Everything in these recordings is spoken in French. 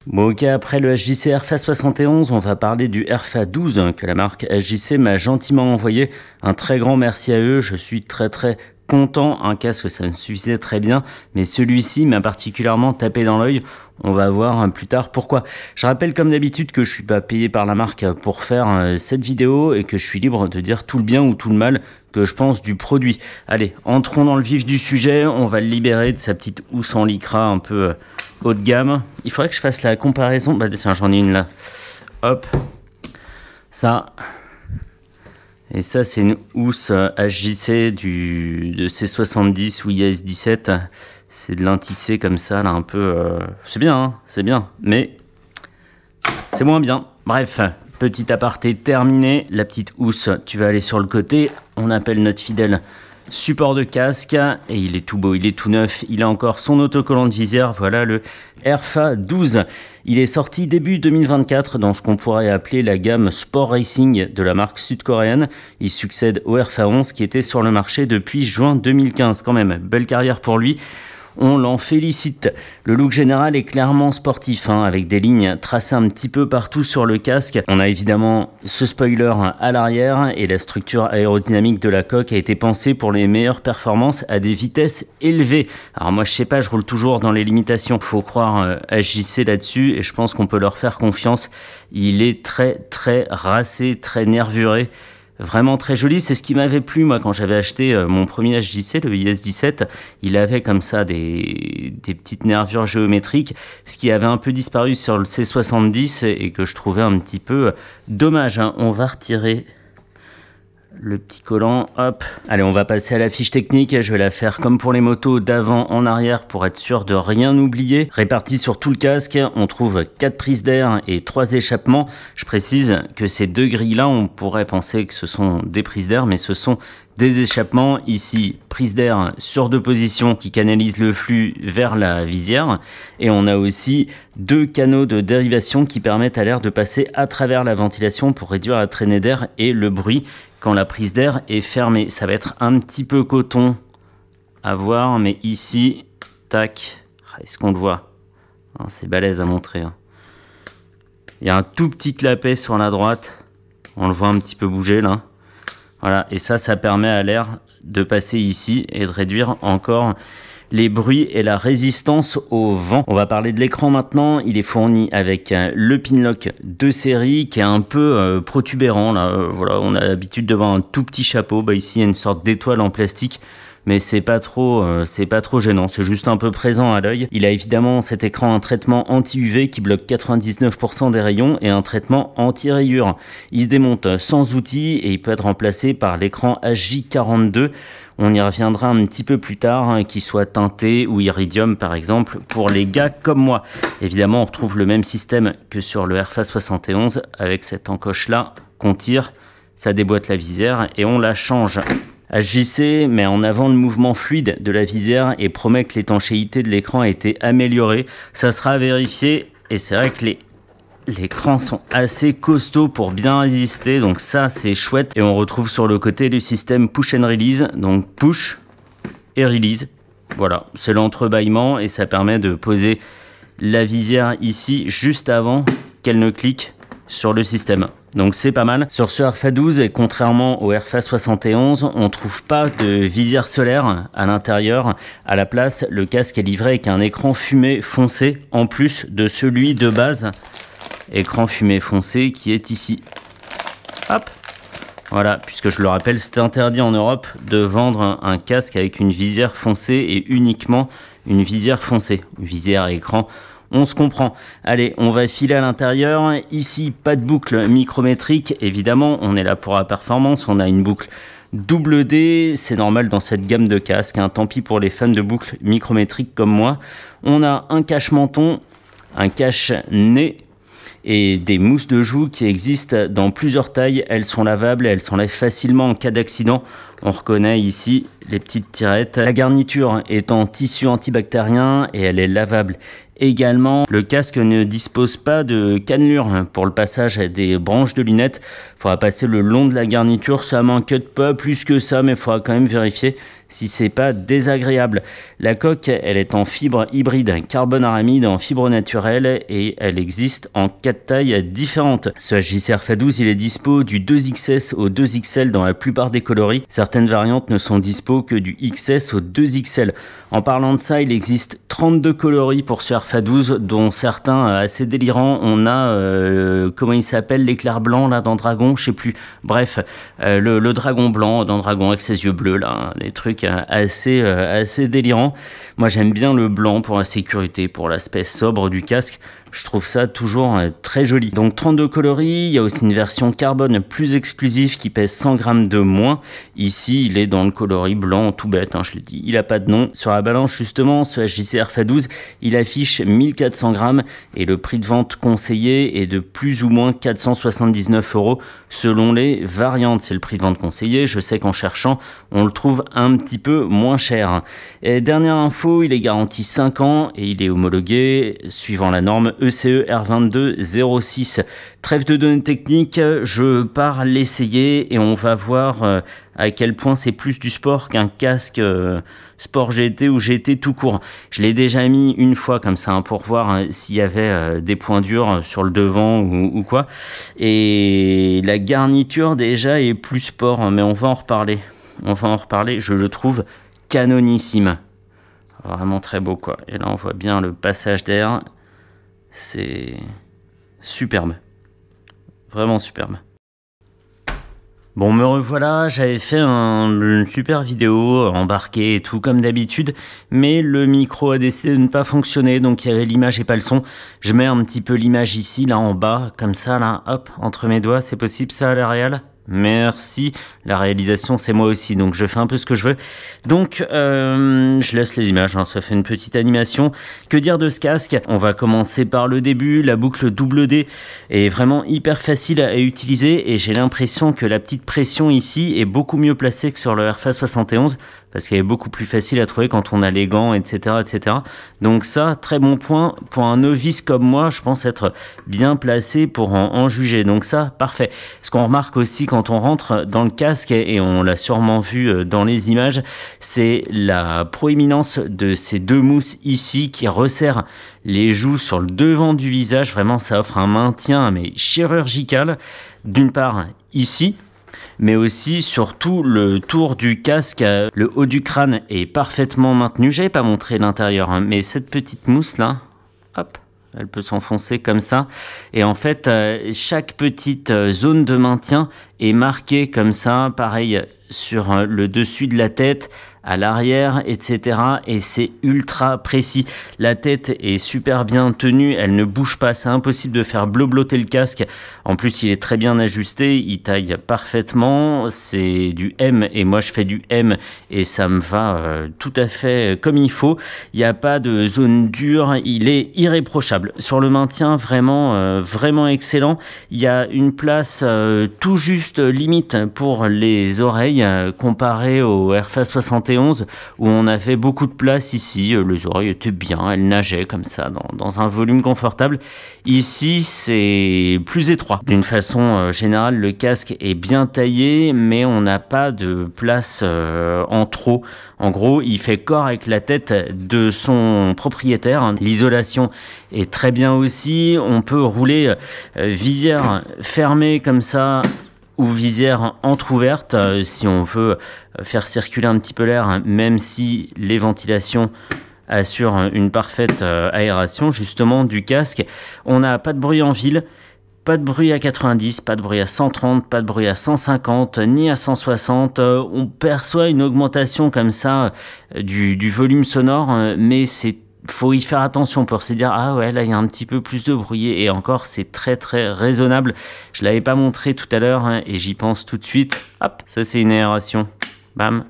Bon ok, après le HJC RFA 71, on va parler du RFA 12 que la marque HJC m'a gentiment envoyé. Un très grand merci à eux, je suis très content. Un casque, ça me suffisait très bien, mais celui-ci m'a particulièrement tapé dans l'œil. On va voir plus tard pourquoi. Je rappelle comme d'habitude que je suis pas payé par la marque pour faire cette vidéo et que je suis libre de dire tout le bien ou tout le mal que je pense du produit. Allez, entrons dans le vif du sujet, on va le libérer de sa petite housse en lycra un peu haut de gamme. Il faudrait que je fasse la comparaison. Bah tiens, j'en ai une là. Hop. Ça. Et ça, c'est une housse HJC de C70 ou IS17. C'est de l'intissé comme ça, là, un peu... C'est bien, hein, c'est bien. Mais c'est moins bien. Bref, petit aparté terminé. La petite housse, tu vas aller sur le côté. On appelle notre fidèle support de casque et il est tout beau, il est tout neuf, il a encore son autocollant de visière. Voilà le RFA 12. Il est sorti début 2024 dans ce qu'on pourrait appeler la gamme Sport Racing de la marque sud-coréenne. Il succède au RFA 11 qui était sur le marché depuis juin 2015. Quand même, belle carrière pour lui. On l'en félicite. Le look général est clairement sportif, hein, avec des lignes tracées un petit peu partout sur le casque. On a évidemment ce spoiler à l'arrière et la structure aérodynamique de la coque a été pensée pour les meilleures performances à des vitesses élevées. Alors moi je sais pas, je roule toujours dans les limitations. Faut croire HJC là-dessus et je pense qu'on peut leur faire confiance. Il est très racé, très nervuré. Vraiment très joli, c'est ce qui m'avait plu moi quand j'avais acheté mon premier HJC, le IS17. Il avait comme ça des petites nervures géométriques, ce qui avait un peu disparu sur le C70 et que je trouvais un petit peu dommage, hein. On va retirer le petit collant, hop. Allez, on va passer à la fiche technique. Je vais la faire comme pour les motos, d'avant en arrière pour être sûr de rien oublier. Répartie sur tout le casque, on trouve 4 prises d'air et 3 échappements. Je précise que ces deux grilles-là, on pourrait penser que ce sont des prises d'air, mais ce sont des échappements. Ici, prise d'air sur 2 positions qui canalisent le flux vers la visière. Et on a aussi 2 canaux de dérivation qui permettent à l'air de passer à travers la ventilation pour réduire la traînée d'air et le bruit quand la prise d'air est fermée. Ça va être un petit peu coton à voir, mais ici, tac, est-ce qu'on le voit? C'est balèze à montrer, hein. Il y a un tout petit clapet sur la droite, on le voit un petit peu bouger là. Voilà, et ça permet à l'air de passer ici et de réduire encore les bruits et la résistance au vent. On va parler de l'écran maintenant. Il est fourni avec le Pinlock de série qui est un peu protubérant là. Voilà, on a l'habitude de voir un tout petit chapeau. Bah, ici il y a une sorte d'étoile en plastique, mais c'est pas trop gênant, c'est juste un peu présent à l'œil. Il a évidemment cet écran un traitement anti-UV qui bloque 99% des rayons et un traitement anti-rayures. Il se démonte sans outil et il peut être remplacé par l'écran HJ42. On y reviendra un petit peu plus tard, hein, qu'il soit teinté ou iridium par exemple, pour les gars comme moi. Évidemment, on retrouve le même système que sur le RFA 71 avec cette encoche là qu'on tire, ça déboîte la visière et on la change. HJC met en avant le mouvement fluide de la visière et promet que l'étanchéité de l'écran a été améliorée. Ça sera vérifié et c'est vrai que les crans sont assez costauds pour bien résister, donc ça c'est chouette. Et on retrouve sur le côté le système push and release, donc push et release. Voilà, c'est l'entrebâillement et ça permet de poser la visière ici juste avant qu'elle ne clique sur le système. Donc c'est pas mal. Sur ce RFA 12, et contrairement au RFA 71, on trouve pas de visière solaire à l'intérieur. À la place, le casque est livré avec un écran fumé foncé en plus de celui de base. Écran fumé foncé qui est ici. Hop. Voilà, puisque je le rappelle, c'est interdit en Europe de vendre un casque avec une visière foncée et uniquement une visière foncée. Une visière à écran, on se comprend. Allez, on va filer à l'intérieur. Ici, pas de boucle micrométrique. Évidemment, on est là pour la performance. On a une boucle double D. C'est normal dans cette gamme de casques, hein. Tant pis pour les fans de boucles micrométriques comme moi. On a un cache-menton, un cache-nez et des mousses de joue qui existent dans plusieurs tailles. Elles sont lavables et elles s'enlèvent facilement en cas d'accident. On reconnaît ici les petites tirettes. La garniture est en tissu antibactérien et elle est lavable Également, le casque ne dispose pas de cannelure pour le passage des branches de lunettes. Il faudra passer le long de la garniture, ça m'inquiète pas plus que ça, mais il faudra quand même vérifier si c'est pas désagréable. La coque, elle est en fibre hybride, carbone aramide en fibre naturelle et elle existe en 4 tailles différentes. Ce HJC RFA 12, il est dispo du 2XS au 2XL dans la plupart des coloris. Certaines variantes ne sont dispo que du XS au 2XL. En parlant de ça, il existe 32 coloris pour ce RFA 12, dont certains assez délirants. On a, comment il s'appelle, l'éclair blanc là dans Dragon, je sais plus. Bref, le dragon blanc dans Dragon avec ses yeux bleus là, des trucs assez délirants. Moi j'aime bien le blanc pour la sécurité, pour l'aspect sobre du casque. Je trouve ça toujours très joli. Donc 32 coloris, il y a aussi une version carbone plus exclusive qui pèse 100 grammes de moins. Ici, il est dans le coloris blanc, tout bête, hein, je le dis. Il n'a pas de nom. Sur la balance, justement, ce HJC RFA 12, il affiche 1400 grammes et le prix de vente conseillé est de plus ou moins 479 € selon les variantes. C'est le prix de vente conseillé. Je sais qu'en cherchant, on le trouve un petit peu moins cher. Et dernière info, il est garanti 5 ans et il est homologué suivant la norme ECE R2206. Trêve de données techniques, je pars l'essayer et on va voir à quel point c'est plus du sport qu'un casque sport GT ou GT tout court. Je l'ai déjà mis une fois comme ça pour voir s'il y avait des points durs sur le devant ou quoi. Et la garniture déjà est plus sport, mais on va en reparler. Je le trouve canonissime. Vraiment très beau quoi. Et là on voit bien le passage d'air. C'est superbe. Vraiment superbe. Bon, me revoilà, j'avais fait une super vidéo embarquée et tout comme d'habitude, mais le micro a décidé de ne pas fonctionner, donc il y avait l'image et pas le son. Je mets un petit peu l'image ici, là en bas, comme ça, là, hop, entre mes doigts, c'est possible ça à la réal ? Merci, la réalisation c'est moi aussi, donc je fais un peu ce que je veux. Donc je laisse les images, hein, ça fait une petite animation. Que dire de ce casque? On va commencer par le début. La boucle double D est vraiment hyper facile à utiliser et j'ai l'impression que la petite pression ici est beaucoup mieux placée que sur le RFA 71 parce qu'elle est beaucoup plus facile à trouver quand on a les gants, etc., etc. Donc ça, très bon point. Pour un novice comme moi, je pense être bien placé pour en juger. Donc ça, parfait. Ce qu'on remarque aussi quand on rentre dans le casque, et on l'a sûrement vu dans les images, c'est la proéminence de ces deux mousses ici qui resserrent les joues sur le devant du visage. Vraiment, ça offre un maintien mais chirurgical. D'une part, ici, mais aussi surtout le tour du casque, le haut du crâne est parfaitement maintenu. J'avais pas montré l'intérieur, hein, mais cette petite mousse là, hop, elle peut s'enfoncer comme ça. Et en fait, chaque petite zone de maintien est marquée comme ça, pareil sur le dessus de la tête, à l'arrière, etc. Et c'est ultra précis. La tête est super bien tenue, elle ne bouge pas. C'est impossible de faire bleu-blotter le casque. En plus, il est très bien ajusté, il taille parfaitement. C'est du M et moi je fais du M et ça me va tout à fait comme il faut. Il n'y a pas de zone dure, il est irréprochable. Sur le maintien, vraiment excellent. Il y a une place tout juste limite pour les oreilles comparé au RFA 71 où on avait beaucoup de place ici. Les oreilles étaient bien, elles nageaient comme ça dans un volume confortable. Ici, c'est plus étroit. D'une façon générale, le casque est bien taillé, mais on n'a pas de place en trop. En gros, il fait corps avec la tête de son propriétaire. L'isolation est très bien aussi. On peut rouler visière fermée comme ça ou visière entrouverte si on veut faire circuler un petit peu l'air, hein, même si les ventilations assurent une parfaite aération justement du casque. On n'a pas de bruit en ville, pas de bruit à 90, pas de bruit à 130, pas de bruit à 150, ni à 160. On perçoit une augmentation comme ça du volume sonore, mais faut y faire attention pour se dire ah ouais là il y a un petit peu plus de bruit et encore c'est très raisonnable. Je l'avais pas montré tout à l'heure hein, et j'y pense tout de suite. Hop, ça c'est une aération. Bam,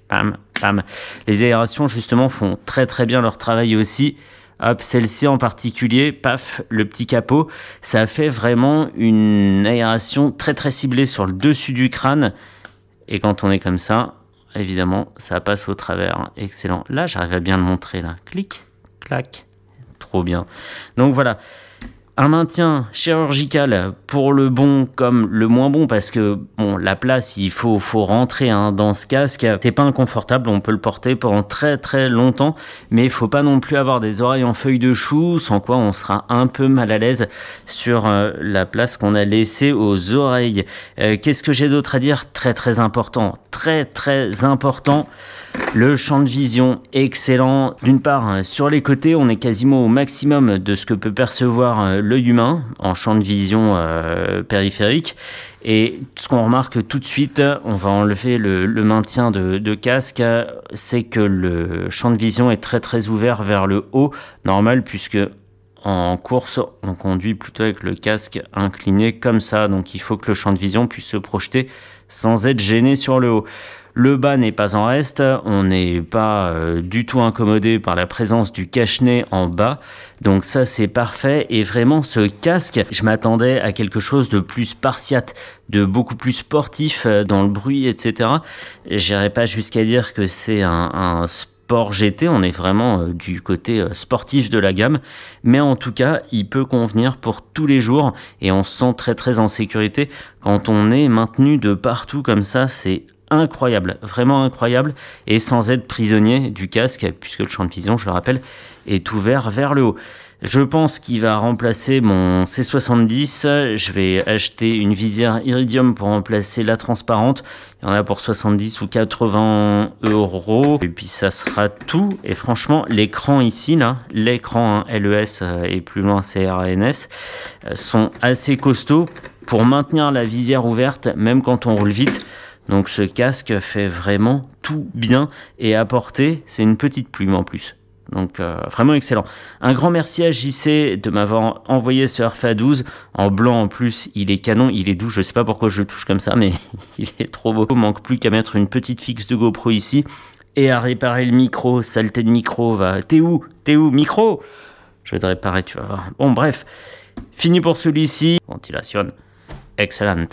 bam, bam. Les aérations justement font très bien leur travail aussi. Hop, celle-ci en particulier, paf, le petit capot, ça fait vraiment une aération très ciblée sur le dessus du crâne. Et quand on est comme ça, évidemment, ça passe au travers. Excellent. Là, j'arrive à bien le montrer là. Clic, clac. trop bien. Donc voilà. Un maintien chirurgical pour le bon comme le moins bon, parce que bon, la place, il faut rentrer dans ce casque. C'est pas inconfortable, on peut le porter pendant très très longtemps, mais il faut pas non plus avoir des oreilles en feuilles de chou, sans quoi on sera un peu mal à l'aise sur la place qu'on a laissée aux oreilles. Qu'est-ce que j'ai d'autre à dire? Très très important, le champ de vision excellent. D'une part, sur les côtés, on est quasiment au maximum de ce que peut percevoir l'œil humain en champ de vision périphérique. Et ce qu'on remarque tout de suite, on va enlever le maintien de casque, c'est que le champ de vision est très très ouvert vers le haut, normal, puisque en course, on conduit plutôt avec le casque incliné comme ça. Donc il faut que le champ de vision puisse se projeter sans être gêné sur le haut. Le bas n'est pas en reste, on n'est pas du tout incommodé par la présence du cache-nez en bas, donc ça c'est parfait. Et vraiment ce casque, je m'attendais à quelque chose de plus spartiate, de beaucoup plus sportif dans le bruit, etc. J'irai pas jusqu'à dire que c'est un sport GT, on est vraiment du côté sportif de la gamme, mais en tout cas il peut convenir pour tous les jours et on se sent très très en sécurité quand on est maintenu de partout comme ça. C'est incroyable, vraiment incroyable, et sans être prisonnier du casque, puisque le champ de vision, je le rappelle, est ouvert vers le haut. Je pense qu'il va remplacer mon C70. Je vais acheter une visière Iridium pour remplacer la transparente. Il y en a pour 70 ou 80 €. Et puis ça sera tout. Et franchement, l'écran ici, là, l'écran LES et plus loin CRANS, sont assez costauds pour maintenir la visière ouverte, même quand on roule vite. Donc ce casque fait vraiment tout bien, et à porter, c'est une petite plume en plus. Donc vraiment excellent. Un grand merci à JC de m'avoir envoyé ce RFA 12 en blanc en plus. Il est canon, il est doux. Je sais pas pourquoi je le touche comme ça, mais il est trop beau. Il manque plus qu'à mettre une petite fixe de GoPro ici et à réparer le micro. Saleté de micro, va. T'es où micro? Je vais te réparer, tu vas voir. Bon bref, fini pour celui-ci. Ventilation excellente.